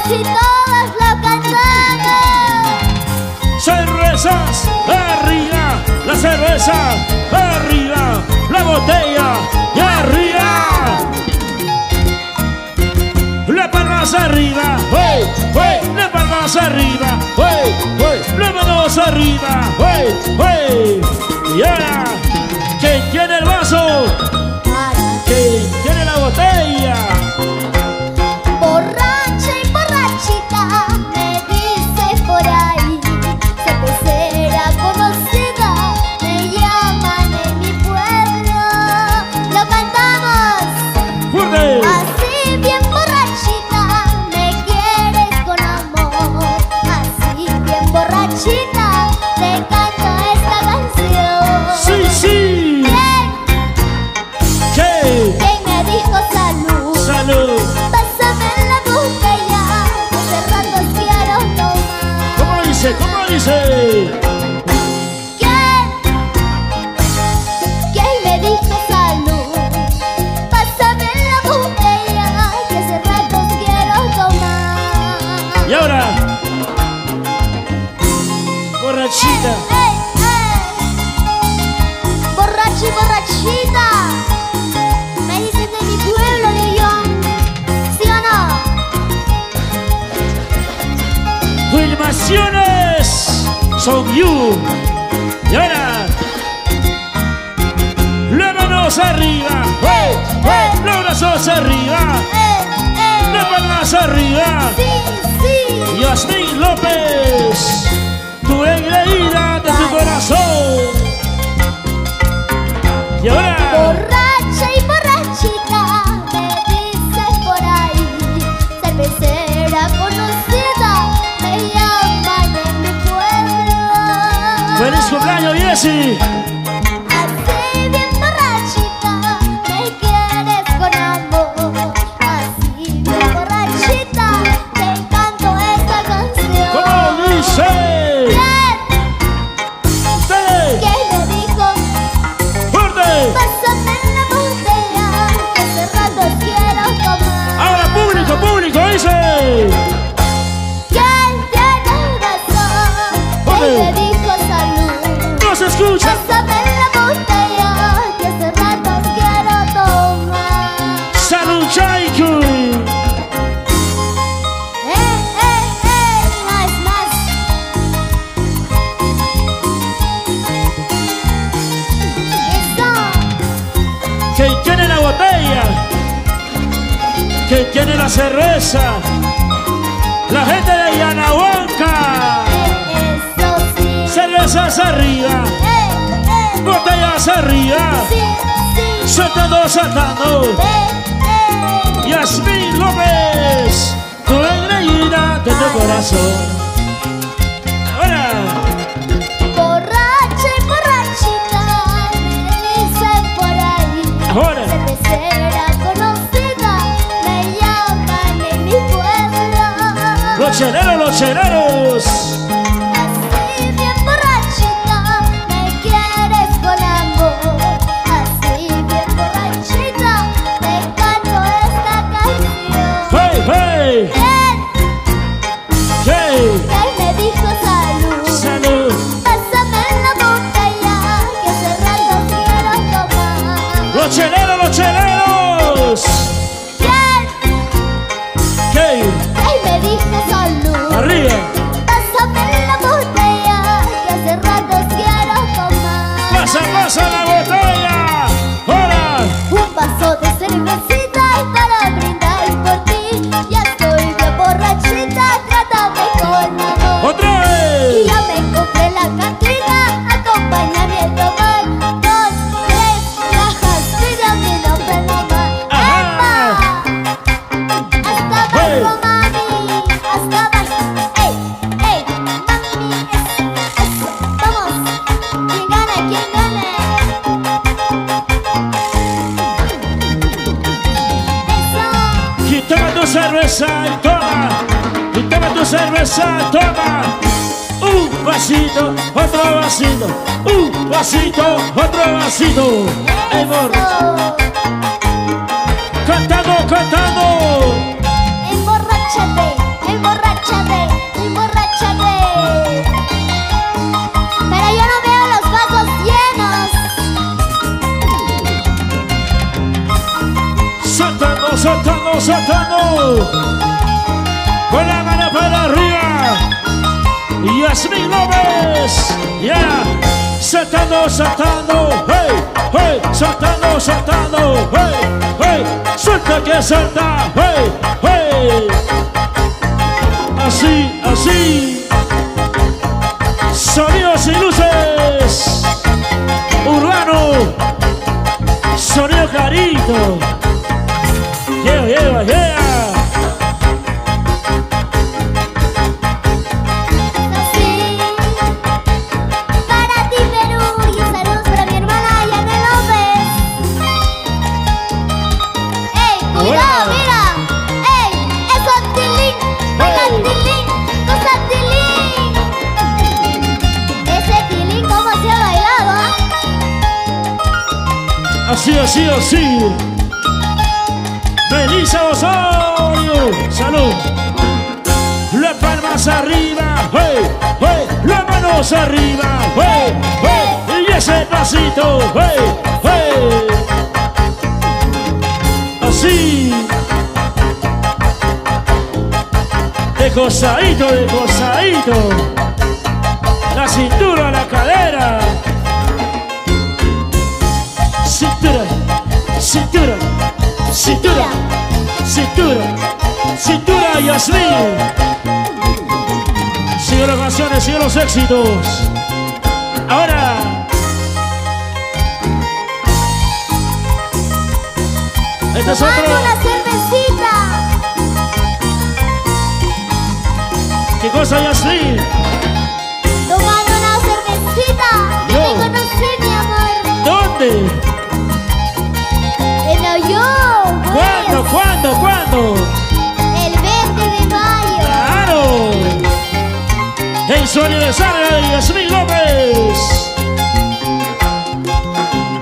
y todos lo cantamos. Cervezas arriba, la cerveza arriba, la botella y arriba. La palmas arriba, hey, hey, la palmas arriba, hey, hey, la manos arriba, hey, hey. Y ahora, ¿quién tiene el vaso? ¿Quién tiene la botella? Borracha y borrachita, me dice por ahí, cervecera conocida, me llaman en mi pueblo. Lo cantamos. ¡Fuerte! Así bien borrachita, me quieres con amor. Así bien borrachita, te canto esta canción. ¡Sí, sí! ¿Qué? ¿Quién me dijo salud? ¡Salud! Pásame la botella, hace rato quiero tomar. ¿Cómo dice? ¿Cómo dice? ¿Quién me dijo salud? Pásame la botella, que hace rato quiero tomar. Y ahora, borrachita. ¡Ey, ey! Borracho y borrachita, me dicen de mi pueblo, León. ¿Sí o no? Filmaciones son you. Y ahora, las manos arriba, hey, hey, los brazos arriba, las palmas arriba. Sí, sí. Yasmín López, tu engreída de tu corazón. Y ahora, Borracha y borrachita, me dicen por ahí, cervecera conocida, me llaman en mi pueblo. feliz cumpleaños, Jessie. Así bien borrachita, me quieres con amor. Así bien borrachita, te canto esta canción. ¿Cómo dice? Ustedes, ¿Quién me dijo? fuerte. Pásame la botella, que hace rato quiero tomar. Ahora público, público, dice. ¿Quién tiene razón? ¿Quién me dijo salud? No se escucha. Pásame la botella, que hace rato quiero tomar. Salud, Chaiku. Más, más. Eso. ¿Quién tiene la botella? ¿Quién tiene la cerveza? La gente de Yanahuanca. Eso sí. Cervezas arriba, botellas arriba. Sí, sí. Saltando, saltando. Yasmín López, tu engreída de tu corazón. Ahora, Borracha y borrachita, me dicen por ahí. ahora, Cervecera conocida, me llaman en mi pueblo. los cheleros, los cheleros. Así bien borrachita, me quieres con amor. Así bien borrachita, te canto esta canción. Hey, hey, hey. ¿Quién me dijo salud? Salud. Pásame la botella, que hace rato quiero tomar. Los cheleros, los cheleros. Hey, Ay, me dijo salud. arriba. Pásame la botella, que hace rato quiero tomar. Pasa, pasa la botella. Ahora, Un vaso de cervecita y para brindar por ti. Ya estoy bien borrachita, trátame con amor. otra Y vez. ya me compré la cantina, acompáñame a tomar 2, 3 cajas, pide mi nombre nomás. Ajá. ¡Epa! Hasta Hey. abajo, mami, hasta abajo. ¡Ey, ey, mami, eso! ¡Vamos! ¿Quién gana, quién gana? ¡Eso! Quítame tu cerveza y toma. Quítame tu cerveza, toma. Un vasito, otro vasito. Un vasito, otro vasito. Ey, morro. ¡Eso! Cantando, cantando. Emborráchate, saltando. Con la mano para arriba. Yasmín López. Ya. Saltando, saltando. Hey, hey. Saltando, saltando. Hey, hey. Suelta que salta. Hey, hey. Así, así. Sonidos y luces. Urbano. Sonido clarito. Yeah, yeah, yeah. Así, para ti Perú y saludos para mi hermana Yana López. ¡Ey, cuidado, mira! ¡Ey, eso es tilín! ¡Baila tilín! ¡Cosa tilín! Ese tilín, ¿cómo se ha bailado, ah? Así, así, así. Melissa Osorio. Salud. Las palmas arriba. Hey, hey. Las manos arriba. Hey, hey. Y ese pasito. Hey, hey. Así. De cosadito, de cosadito. La cintura, la cadera. Cintura, cintura, cintura, cintura, cintura, Yasmín. Sigue las canciones, sigue los éxitos. Ahora. Este es Tomando otro. una cervecita. ¿Qué cosa, Yasmín? Tomando una cervecita. Yo Yo. te conocí, mi amor. ¿Dónde? En Nueva York, pues. ¿Cuándo? ¿Cuándo? ¿Cuándo? El 20 de mayo. ¡Claro! En su aniversario, Yasmín López.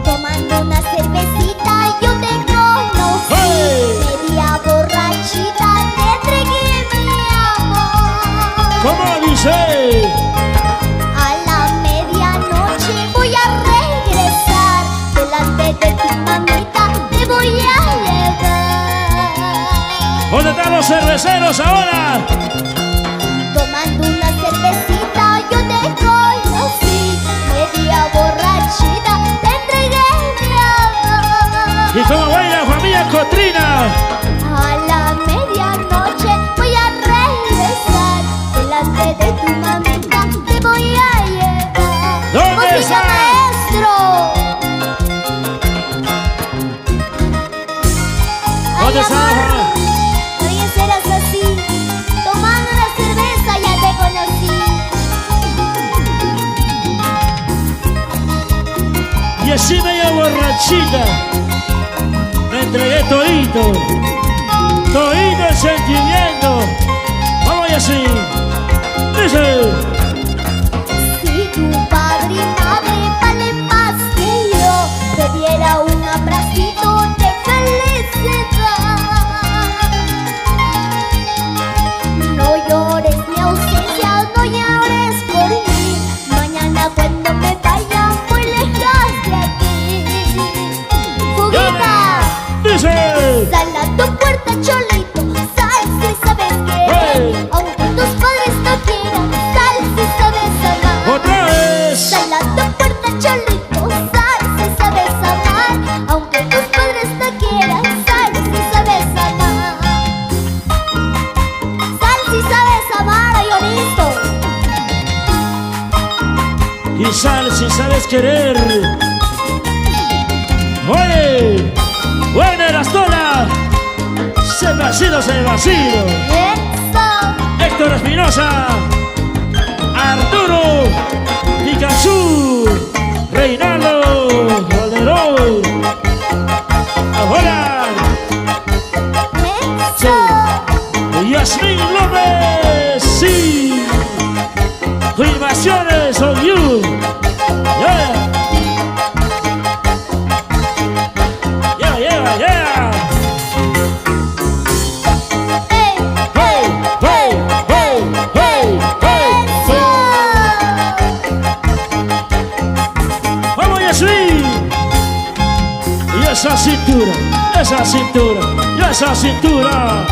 Tomando una cervecita, yo te conocí. ¡Hey! Media borrachita, te entregué mi amor. ¿Cómo dice? A la medianoche voy a regresar. Delante de tu mamita te voy a llevar. ¿Dónde están los cerveceros ahora? Tomando una cervecita, yo te conocí. Media borrachita, te entregué mi amor. ¿Y cómo baila la familia Cotrina? A la medianoche voy a regresar. Delante de tu mamita te voy a llevar. ¿Dónde ¡Música, está? maestro! ¿Dónde Ay, está? amor, oye, serás así. Tomando una cerveza ya te conocí. Y así medio borrachita. Me entregué todito. Todito el sentimiento. Vamos y así. Dice. Si tu padre y madre valen más que yo, te diera un abracito de felicidad. No llores mi ausencia, no llores por mí. Mañana cuando me vaya muy lejos de aquí. Fuguita, Dice. sal a tu puerta, cholito, sal si sabes querer. Hey. Aunque tus padres no quieran, sal si sabes amar. Otra vez. Sal a tu puerta, cholito, sal si sabes amar. Aunque tus padres no quieran, sal si sabes amar. Sal si sabes amar, ay, listo. Y sal si sabes querer. Oye. Buena Erastola. Se vacilo, se vacilo. Eso. Héctor Espinosa, Arturo, Pikachu, Reinaldo, Calderón. Ahora, Eso. Yasmín López, sí. Filmaciones on you. Yeah. Yeah, yeah, yeah. Hey, Hey, hey, hey, hey, hey, eso. ¡Vamos, Yasmín! Y esa cintura, esa cintura,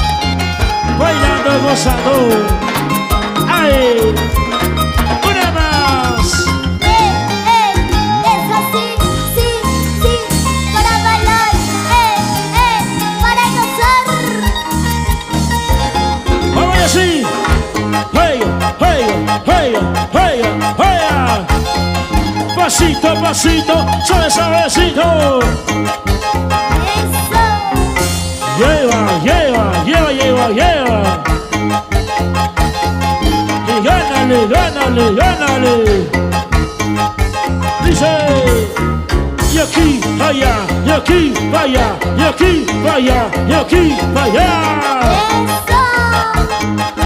bailando y gozando. ¡Ay! ¡Una más! Es así, sí, para bailar, para gozar. Vamos así. ¡Hey, hey, hey, hey, hey! Pasito a pasito, suavecito. Eso. Lleva. Y gánale. Dice, y aquí, allá, y aquí, vaya, y aquí, vaya, y aquí, vaya.